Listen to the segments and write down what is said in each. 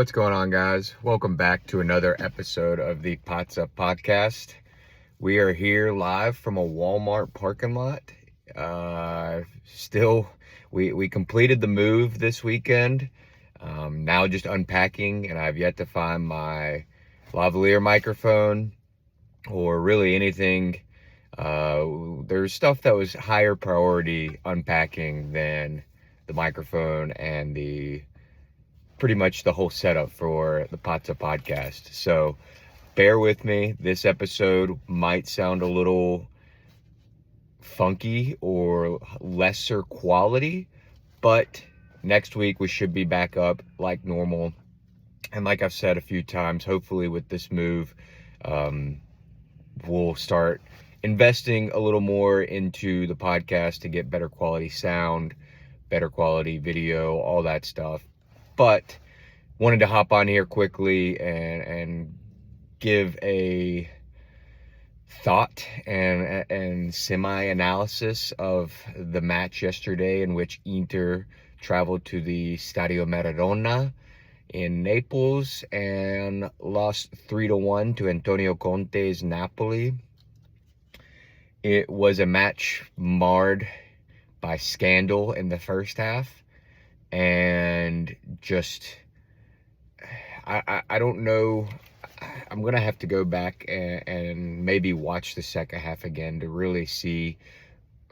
What's going on, guys? Welcome back to another episode of the Pazza podcast. We are here live from a Walmart parking lot. We completed the move this weekend. Now just unpacking, and I've yet to find my lavalier microphone or really anything. There's stuff that was higher priority unpacking than the microphone and pretty much the whole setup for the Pazza podcast. So bear with me. This episode might sound a little funky or lesser quality, but next week we should be back up like normal. And like I've said a few times, hopefully with this move, we'll start investing a little more into the podcast to get better quality sound, better quality video, all that stuff. But wanted to hop on here quickly and give a thought and semi-analysis of the match yesterday, in which Inter traveled to the Stadio Maradona in Naples and lost 3-1 to Antonio Conte's Napoli. It was a match marred by scandal in the first half, and just I don't know. I'm gonna have to go back and maybe watch the second half again to really see.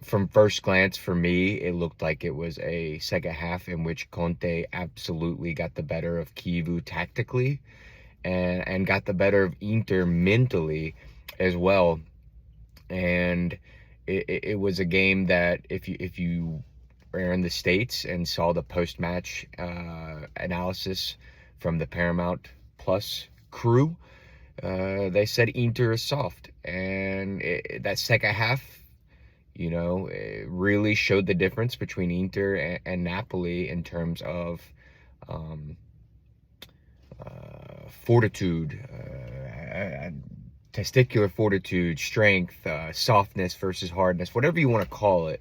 From first glance, for me, it looked like it was a second half in which Conte absolutely got the better of Kivu tactically and got the better of Inter mentally as well. And it was a game that if you were in the States and saw the post-match analysis from the Paramount Plus crew, they said Inter is soft. And that second half, it really showed the difference between Inter and Napoli in terms of fortitude, testicular fortitude, strength, softness versus hardness, whatever you want to call it.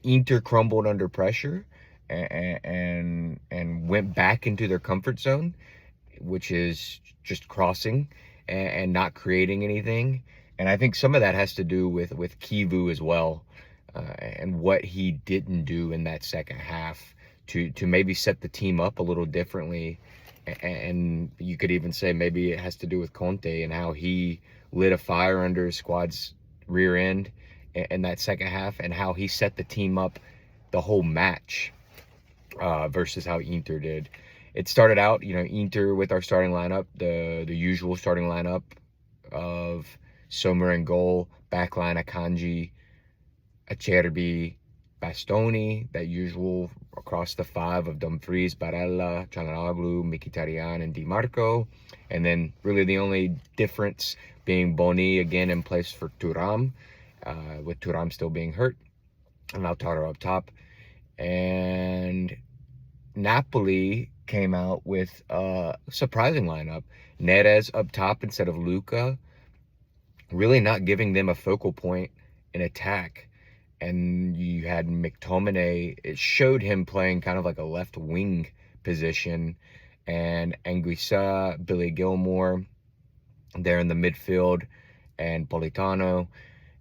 Inter crumbled under pressure and went back into their comfort zone, which is just crossing and not creating anything. And I think some of that has to do with Kivu as well, and what he didn't do in that second half to maybe set the team up a little differently. And you could even say maybe it has to do with Conte and how he lit a fire under his squad's rear end in that second half, and how he set the team up the whole match versus how Inter did. It started out, Inter with our starting lineup, the usual starting lineup of Sommer in goal, backline Akanji, Acerbi, Bastoni, that usual across the five of Dumfries, Barella, Çalhanoğlu, Mkhitaryan, and Di Marco. And then really the only difference being Boni again in place for Thuram, with Thuram still being hurt, and Lautaro up top. And Napoli came out with a surprising lineup. Neres up top instead of Luca, really not giving them a focal point in attack. And you had McTominay. It showed him playing kind of like a left wing position, and Anguissa, Billy Gilmore there in the midfield, and Politano.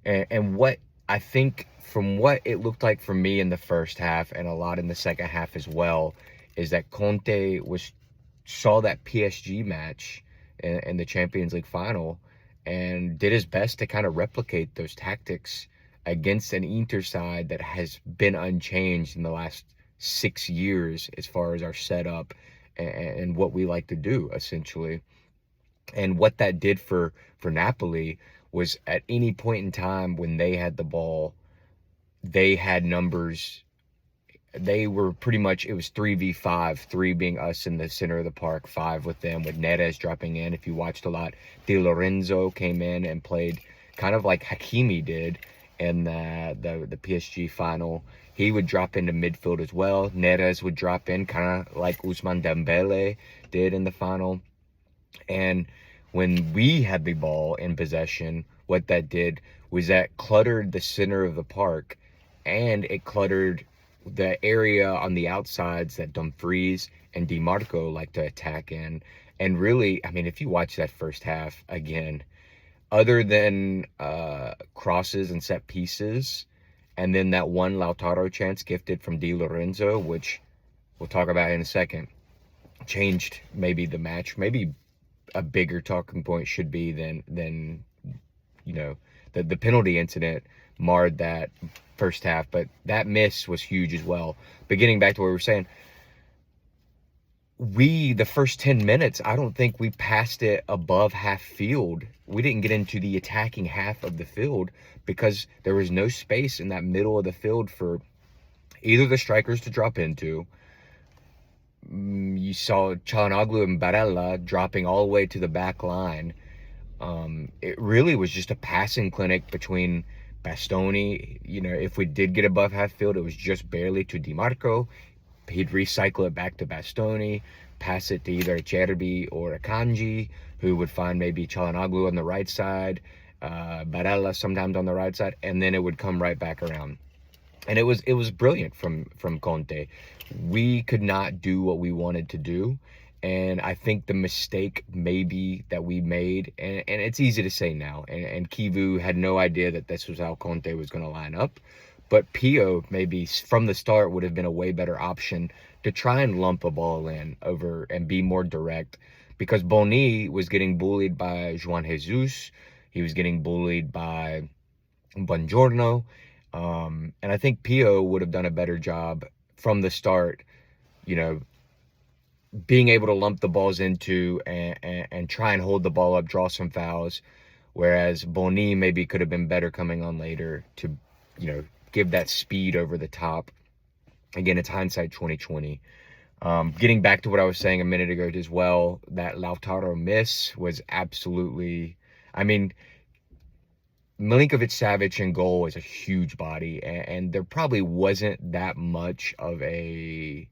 And what I think, from what it looked like for me in the first half and a lot in the second half as well, is that Conte saw that PSG match in the Champions League final and did his best to kind of replicate those tactics against an Inter side that has been unchanged in the last 6 years as far as our setup and what we like to do, essentially. And what that did for Napoli was, at any point in time when they had the ball, they had numbers. They were pretty much, it was 3v5, 3 being us in the center of the park, 5 with them, with Neres dropping in. If you watched a lot, Di Lorenzo came in and played kind of like Hakimi did in the PSG final. He would drop into midfield as well. Neres would drop in kind of like Ousmane Dembele did in the final. And when we had the ball in possession, what that did was that cluttered the center of the park, and it cluttered the area on the outsides that Dumfries and DiMarco like to attack in. And really, I mean, if you watch that first half again, other than crosses and set pieces, and then that one Lautaro chance gifted from Di Lorenzo, which we'll talk about in a second, changed maybe the match. Maybe a bigger talking point should be than the penalty incident marred that first half, but that miss was huge as well. But getting back to what we were saying, the first 10 minutes, I don't think we passed it above half field. We didn't get into the attacking half of the field because there was no space in that middle of the field for either the strikers to drop into. You saw Çalhanoğlu and Barella dropping all the way to the back line. It really was just a passing clinic between Bastoni. If we did get above half field, it was just barely to DiMarco. He'd recycle it back to Bastoni, pass it to either Cherby or Akanji, who would find maybe Çalhanoğlu on the right side, Barella sometimes on the right side, and then it would come right back around. And it was brilliant from Conte. We could not do what we wanted to do. And I think the mistake maybe that we made, and it's easy to say now, and Kivu had no idea that this was how Conte was going to line up. But Pio maybe from the start would have been a way better option to try and lump a ball in over and be more direct, because Boni was getting bullied by Juan Jesus. He was getting bullied by Buongiorno. And I think Pio would have done a better job from the start, being able to lump the balls into and try and hold the ball up, draw some fouls. Whereas Boni maybe could have been better coming on later to, give that speed over the top. Again, it's hindsight 2020. Getting back to what I was saying a minute ago as well, that Lautaro miss was absolutely, I mean, Milinkovic-Savic in goal is a huge body, and there probably wasn't that much of he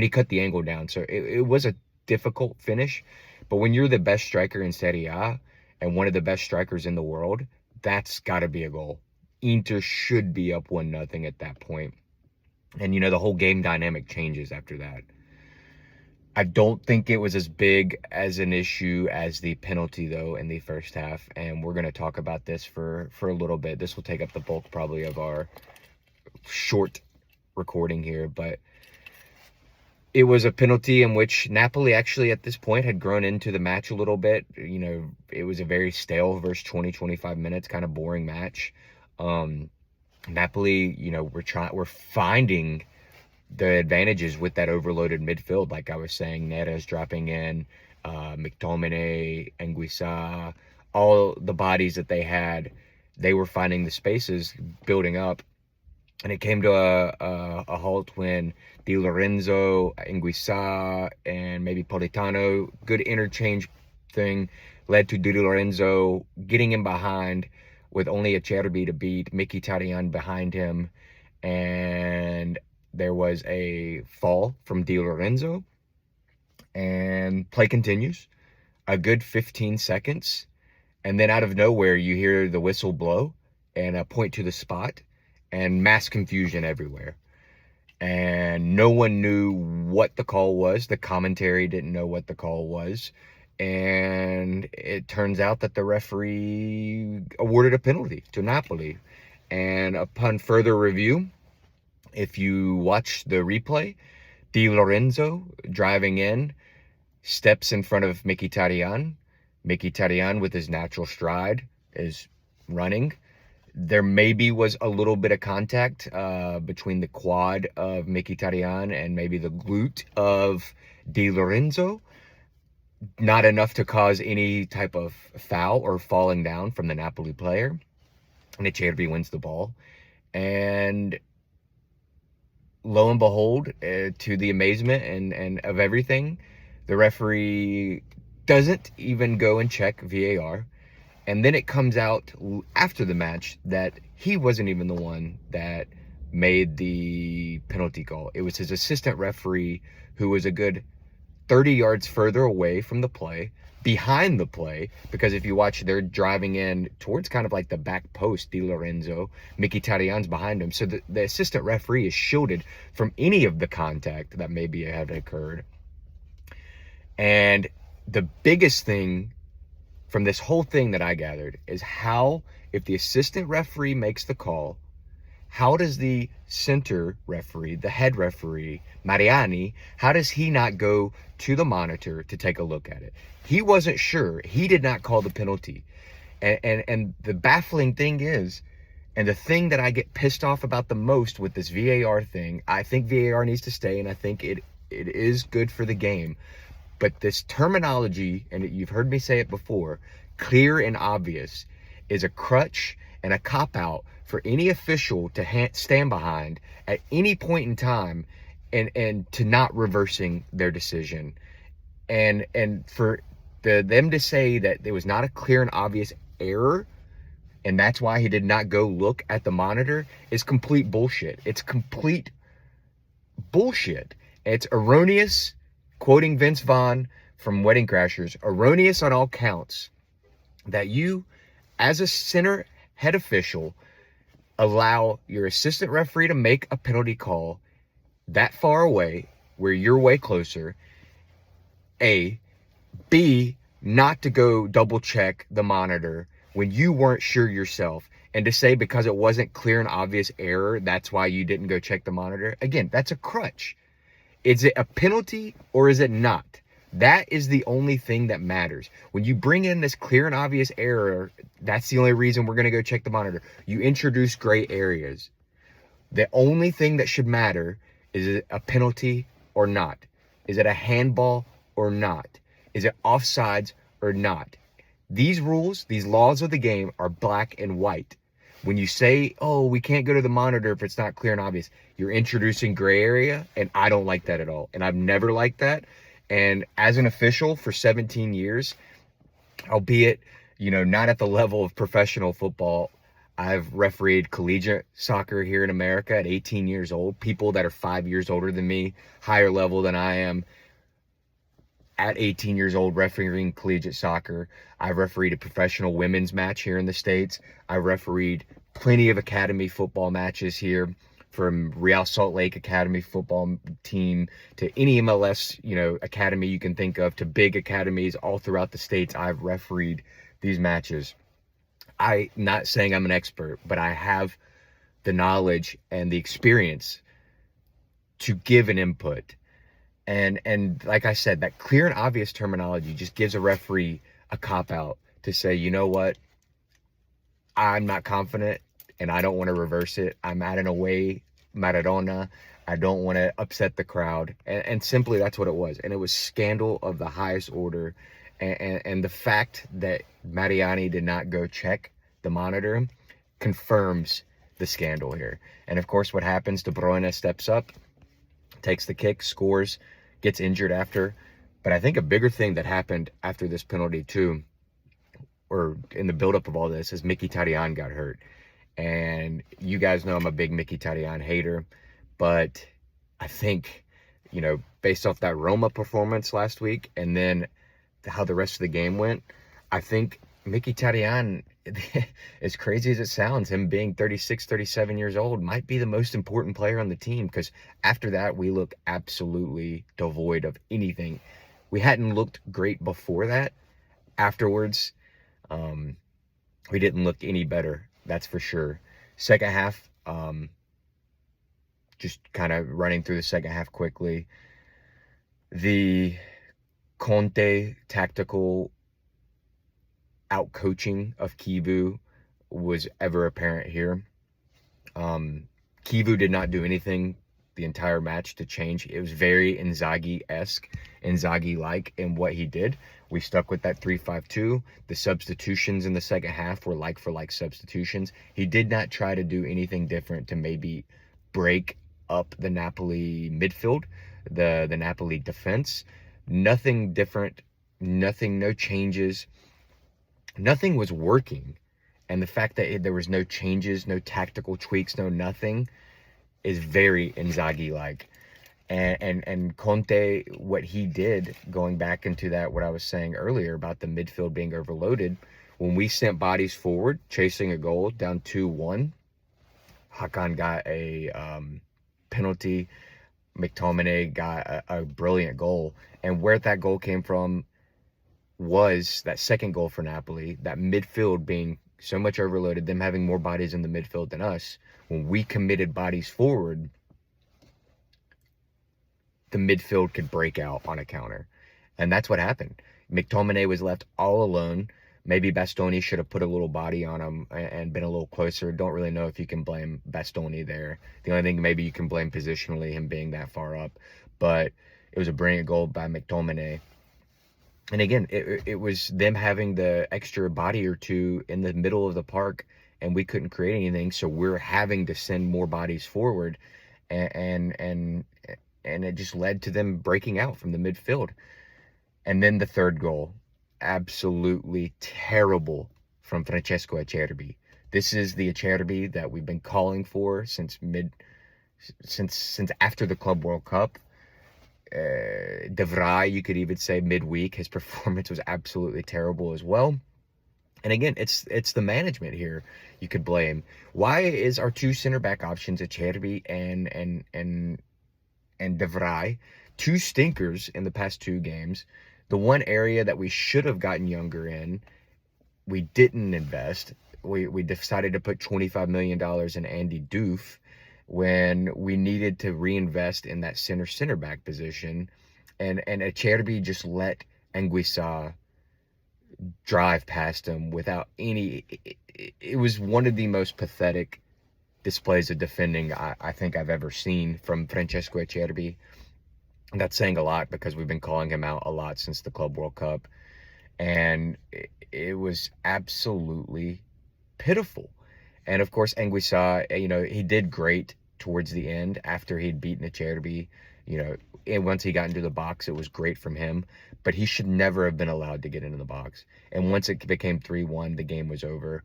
cut the angle down, so it was a difficult finish. But when you're the best striker in Serie A and one of the best strikers in the world, that's got to be a goal. Inter should be up 1-0 at that point. And, the whole game dynamic changes after that. I don't think it was as big as an issue as the penalty, though, in the first half. And we're going to talk about this for a little bit. This will take up the bulk probably of our short recording here. But it was a penalty in which Napoli actually at this point had grown into the match a little bit. It was a very stale versus 20-25 minutes kind of boring match. Napoli, we're finding the advantages with that overloaded midfield. Like I was saying, Neres dropping in, McTominay, Anguissa, all the bodies that they had, they were finding the spaces building up. And it came to a halt when Di Lorenzo, Anguissa, and maybe Politano, good interchange thing, led to Di Lorenzo getting in behind with only a Cherby to beat, Mkhitaryan behind him, and there was a fall from Di Lorenzo, and play continues a good 15 seconds, and then out of nowhere you hear the whistle blow and a point to the spot, and mass confusion everywhere. And no one knew what the call was. The commentary didn't know what the call was. And it turns out that the referee awarded a penalty to Napoli. And upon further review, if you watch the replay, Di Lorenzo driving in, steps in front of Mkhitaryan. Mkhitaryan, with his natural stride, is running. There maybe was a little bit of contact between the quad of Mkhitaryan and maybe the glute of Di Lorenzo. Not enough to cause any type of foul or falling down from the Napoli player. And Cherby wins the ball. And lo and behold, to the amazement and of everything, the referee doesn't even go and check VAR. And then it comes out after the match that he wasn't even the one that made the penalty call. It was his assistant referee, who was a good 30 yards further away from the play, behind the play, because if you watch, they're driving in towards kind of like the back post, Di Lorenzo. Mkhitaryan's behind him. So the assistant referee is shielded from any of the contact that maybe had occurred. And the biggest thing from this whole thing that I gathered is how, if the assistant referee makes the call, how does the center referee, the head referee, Mariani, how does he not go to the monitor to take a look at it? He wasn't sure. He did not call the penalty. And the baffling thing is, and the thing that I get pissed off about the most with this VAR thing, I think VAR needs to stay, and I think it is good for the game. But this terminology, and you've heard me say it before, clear and obvious, is a crutch and a cop-out for any official to stand behind at any point in time and to not reversing their decision. And for them to say that there was not a clear and obvious error, and that's why he did not go look at the monitor, is complete bullshit. It's complete bullshit. It's erroneous, quoting Vince Vaughn from Wedding Crashers, erroneous on all counts, that you, as a center head official, allow your assistant referee to make a penalty call that far away, where you're way closer, A. B, not to go double check the monitor when you weren't sure yourself, and to say because it wasn't clear and obvious error, that's why you didn't go check the monitor. Again, that's a crutch. Is it a penalty or is it not? That is the only thing that matters. When you bring in this clear and obvious error, that's the only reason we're going to go check the monitor. You introduce gray areas. The only thing that should matter is it a penalty or not? Is it a handball or not? Is it offsides or not? These rules, these laws of the game are black and white. When you say, oh, we can't go to the monitor if it's not clear and obvious, you're introducing gray area, and I don't like that at all. And I've never liked that. And as an official for 17 years, albeit, not at the level of professional football, I've refereed collegiate soccer here in America at 18 years old. People that are 5 years older than me, higher level than I am, at 18 years old, refereeing collegiate soccer. I've refereed a professional women's match here in the States. I refereed plenty of academy football matches here, from Real Salt Lake Academy football team to any MLS, academy you can think of, to big academies all throughout the States. I've refereed these matches. I'm not saying I'm an expert, but I have the knowledge and the experience to give an input. And like I said, that clear and obvious terminology just gives a referee a cop-out to say, you know what, I'm not confident and I don't want to reverse it. I'm at an away Maradona. I don't want to upset the crowd. And simply that's what it was. And it was scandal of the highest order. And the fact that Mariani did not go check the monitor confirms the scandal here. And of course, what happens? De Bruyne steps up, takes the kick, scores, gets injured after. But I think a bigger thing that happened after this penalty too, or in the buildup of all this, is Mkhitaryan got hurt. And you guys know I'm a big Mkhitaryan hater, but I think, based off that Roma performance last week and then how the rest of the game went, I think Mkhitaryan, as crazy as it sounds, him being 36, 37 years old, might be the most important player on the team, because after that, we look absolutely devoid of anything. We hadn't looked great before that. Afterwards, we didn't look any better, that's for sure. Second half, just kind of running through the second half quickly. The Conte tactical out-coaching of Kivu was ever apparent here. Kivu did not do anything the entire match to change. It was very Inzaghi-esque, Inzaghi-like in what he did. We stuck with that 3-5-2. The substitutions in the second half were like-for-like substitutions. He did not try to do anything different to maybe break up the Napoli midfield, the Napoli defense. Nothing different, no changes. Nothing was working. And the fact that there was no changes, no tactical tweaks, no nothing, is very Inzaghi-like. And Conte, what he did, going back into that, what I was saying earlier about the midfield being overloaded, when we sent bodies forward, chasing a goal down 2-1, Hakan got a penalty. McTominay got a brilliant goal. And where that goal came from was that second goal for Napoli, that midfield being so much overloaded, them having more bodies in the midfield than us. When we committed bodies forward, the midfield could break out on a counter. And that's what happened. McTominay was left all alone. Maybe Bastoni should have put a little body on him and been a little closer. Don't really know if you can blame Bastoni there. The only thing maybe you can blame positionally, him being that far up. But it was a brilliant goal by McTominay. And again, it was them having the extra body or two in the middle of the park, and we couldn't create anything. So we're having to send more bodies forward, and it just led to them breaking out from the midfield. And then the third goal, absolutely terrible from Francesco Acerbi. This is the Acerbi that we've been calling for since after the Club World Cup. De Vrij, you could even say midweek, his performance was absolutely terrible as well. And again, it's the management here you could blame. Why is our two center back options, Acerbi and De Vrij, two stinkers in the past two games? The one area that we should have gotten younger in, we didn't invest. We decided to put $25 million in Andy Doof when we needed to reinvest in that center back position. And Acerbi just let Anguissa drive past him without any... It was one of the most pathetic displays of defending I think I've ever seen from Francesco Acerbi. That's saying a lot because we've been calling him out a lot since the Club World Cup. And it was absolutely pitiful. And of course, Anguissa, he did great towards the end after he'd beaten Acerbi. And once he got into the box, it was great from him. But he should never have been allowed to get into the box. And once it became 3-1, the game was over.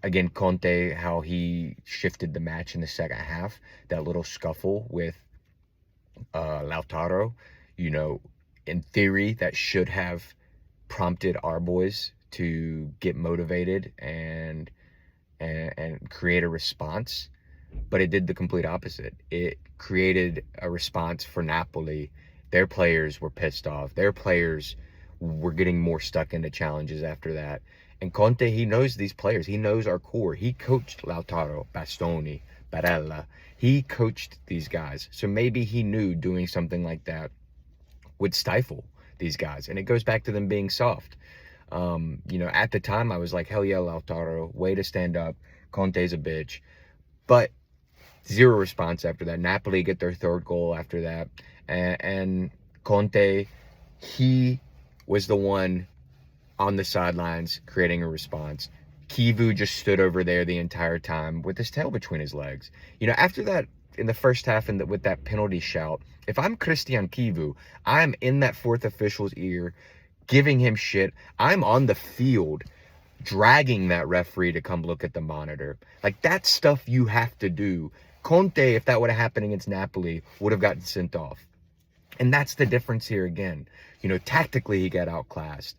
Again, Conte, how he shifted the match in the second half, that little scuffle with Lautaro, in theory, that should have prompted our boys to get motivated and create a response, but it did the complete opposite. It created a response for Napoli. Their players were pissed off. Their players were getting more stuck into challenges after that. And Conte, he knows these players. He knows our core. He coached Lautaro, Bastoni, Barella. He coached these guys. So maybe he knew doing something like that would stifle these guys. And it goes back to them being soft. At the time, I was like, hell yeah, Lautaro, way to stand up. Conte's a bitch. But zero response after that. Napoli get their third goal after that. And Conte, he was the one on the sidelines creating a response. Kivu just stood over there the entire time with his tail between his legs. After that, in the first half with that penalty shout, if I'm Christian Kivu, I'm in that fourth official's ear, giving him shit. I'm on the field dragging that referee to come look at the monitor. Like, that's stuff you have to do. Conte, if that would have happened against Napoli, would have gotten sent off. And that's the difference here again. Tactically, he got outclassed.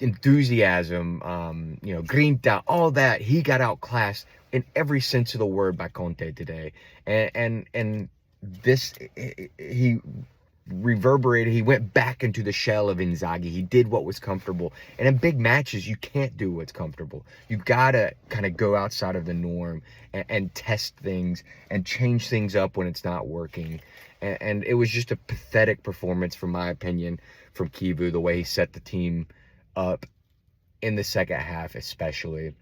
Enthusiasm, grinta, all that, he got outclassed in every sense of the word by Conte today. And this, he reverberated, he went back into the shell of Inzaghi. He did what was comfortable. And in big matches, you can't do what's comfortable. You gotta kind of go outside of the norm and test things and change things up when it's not working. And it was just a pathetic performance, from my opinion, from Kivu, the way he set the team up in the second half especially.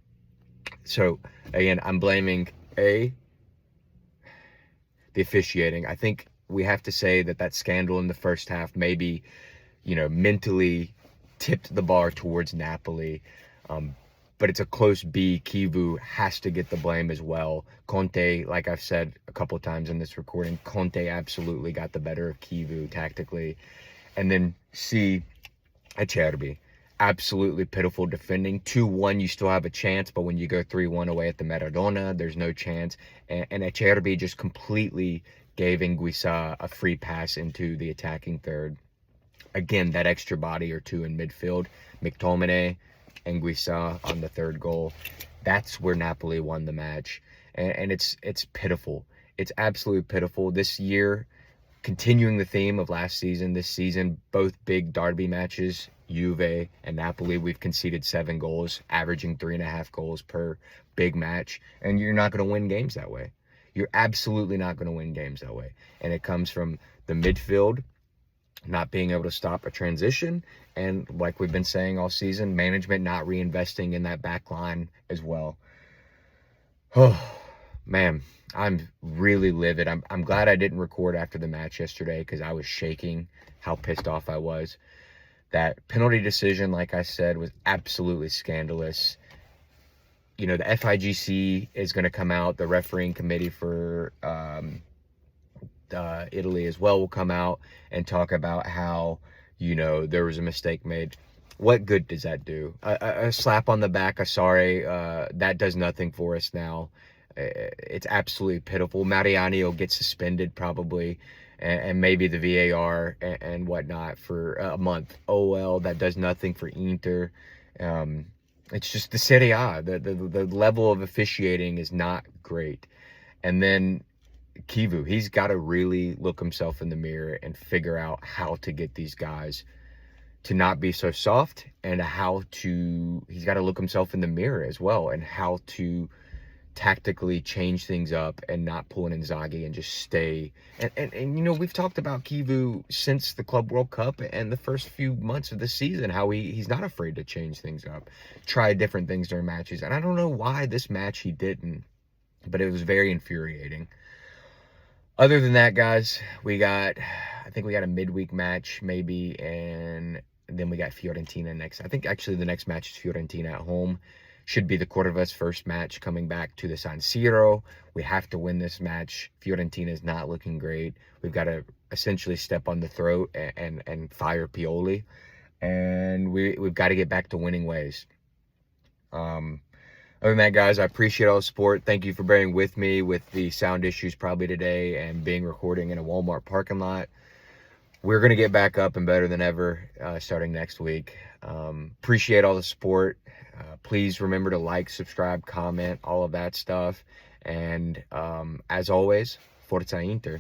So again, I'm blaming the officiating. I think we have to say that scandal in the first half maybe mentally tipped the bar towards Napoli, but it's a close B. Kivu has to get the blame as well. Conte, like I've said a couple of times in this recording, Conte absolutely got the better of Kivu tactically. And then C, Acerbi. Absolutely pitiful defending. 2-1, you still have a chance, but when you go 3-1 away at the Maradona, there's no chance. And Acerbi just completely gave Anguissa a free pass into the attacking third. Again, that extra body or two in midfield. McTominay, Anguissa on the third goal. That's where Napoli won the match. And it's pitiful. It's absolutely pitiful. This year, continuing the theme of last season, this season, both big derby matches, Juve and Napoli, we've conceded 7 goals, averaging 3.5 goals per big match. And you're not going to win games that way. You're absolutely not going to win games that way. And it comes from the midfield not being able to stop a transition, and like we've been saying all season, management not reinvesting in that back line as well. Oh, man, I'm really livid. I'm glad I didn't record after the match yesterday because I was shaking how pissed off I was. That penalty decision, like I said, was absolutely scandalous. You know, the FIGC is going to come out. The refereeing committee for Italy as well will come out and talk about how, you know, there was a mistake made. What good does that do? A slap on the back, a sorry, that does nothing for us now. It's absolutely pitiful. Mariani will get suspended probably, and maybe the VAR and whatnot for a month. Oh, well, that does nothing for Inter. It's just the Serie A. The level of officiating is not great. And then Kivu, he's got to really look himself in the mirror and figure out how to get these guys to not be so soft, and he's got to look himself in the mirror as well, and how to tactically change things up and not pull an Inzaghi and just stay. And you know, we've talked about Kivu since the Club World Cup and the first few months of the season, how he's not afraid to change things up, try different things during matches. And I don't know why this match he didn't, but it was very infuriating. Other than that, guys, I think we got a midweek match maybe, and then we got Fiorentina next. I think actually the next match is Fiorentina at home. Should be the Cordova's first match coming back to the San Siro. We have to win this match. Fiorentina is not looking great. We've got to essentially step on the throat and fire Pioli. And we've got to get back to winning ways. Other than that, guys, I appreciate all the support. Thank you for bearing with me with the sound issues probably today and being recording in a Walmart parking lot. We're going to get back up and better than ever starting next week. Appreciate all the support. Please remember to like, subscribe, comment, all of that stuff. And as always, Forza Inter.